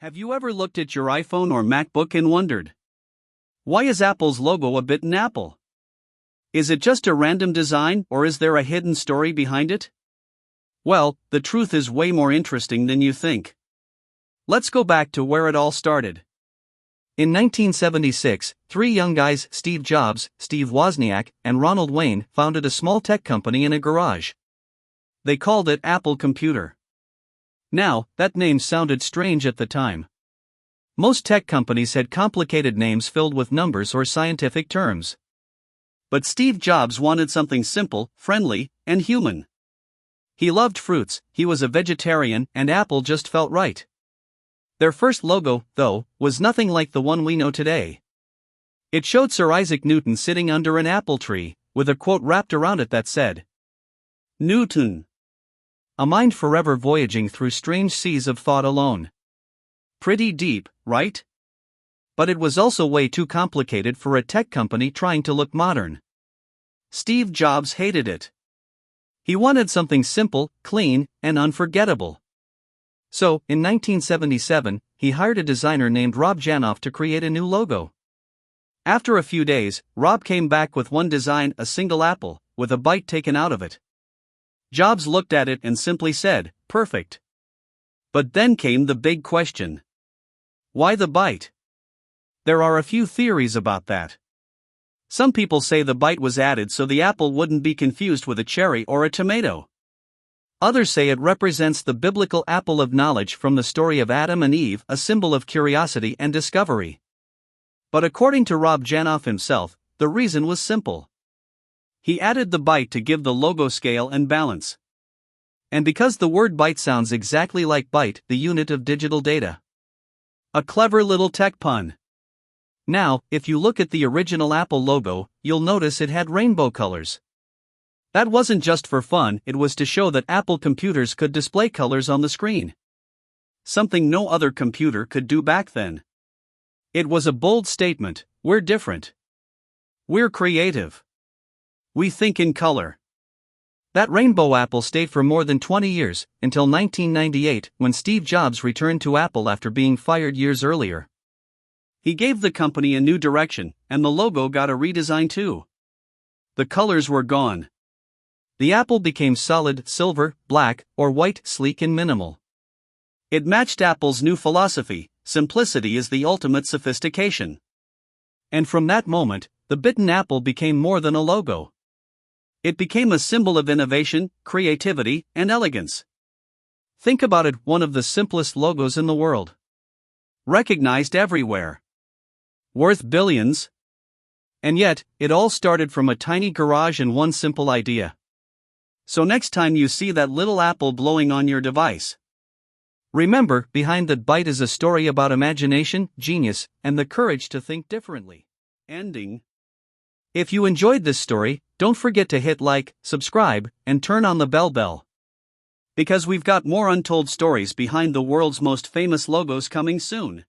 Have you ever looked at your iPhone or MacBook and wondered, why is Apple's logo a bitten apple? Is it just a random design, or is there a hidden story behind it? Well, the truth is way more interesting than you think. Let's go back to where it all started. In 1976, three young guys, Steve Jobs, Steve Wozniak, and Ronald Wayne, founded a small tech company in a garage. They called it Apple Computer. Now, that name sounded strange at the time. Most tech companies had complicated names filled with numbers or scientific terms. But Steve Jobs wanted something simple, friendly, and human. He loved fruits, he was a vegetarian, and Apple just felt right. Their first logo, though, was nothing like the one we know today. It showed Sir Isaac Newton sitting under an apple tree, with a quote wrapped around it that said, "Newton." A mind forever voyaging through strange seas of thought alone. Pretty deep, right? But it was also way too complicated for a tech company trying to look modern. Steve Jobs hated it. He wanted something simple, clean, and unforgettable. So, in 1977, he hired a designer named Rob Janoff to create a new logo. After a few days, Rob came back with one design, a single apple, with a bite taken out of it. Jobs looked at it and simply said, "Perfect." But then came the big question. Why the bite? There are a few theories about that. Some people say the bite was added so the apple wouldn't be confused with a cherry or a tomato. Others say it represents the biblical apple of knowledge from the story of Adam and Eve, a symbol of curiosity and discovery. But according to Rob Janoff himself, the reason was simple. He added the bite to give the logo scale and balance. And because the word byte sounds exactly like byte, the unit of digital data. A clever little tech pun. Now, if you look at the original Apple logo, you'll notice it had rainbow colors. That wasn't just for fun, it was to show that Apple computers could display colors on the screen. Something no other computer could do back then. It was a bold statement: we're different. We're creative. We think in color. That rainbow apple stayed for more than 20 years, until 1998, when Steve Jobs returned to Apple after being fired years earlier. He gave the company a new direction, and the logo got a redesign too. The colors were gone. The apple became solid, silver, black, or white, sleek and minimal. It matched Apple's new philosophy: simplicity is the ultimate sophistication. And from that moment, the bitten apple became more than a logo. It became a symbol of innovation, creativity, and elegance. Think about it, one of the simplest logos in the world. Recognized everywhere. Worth billions. And yet, it all started from a tiny garage and one simple idea. So next time you see that little apple blowing on your device, remember, behind that bite is a story about imagination, genius, and the courage to think differently. Ending. If you enjoyed this story, don't forget to hit like, subscribe, and turn on the bell. Because we've got more untold stories behind the world's most famous logos coming soon.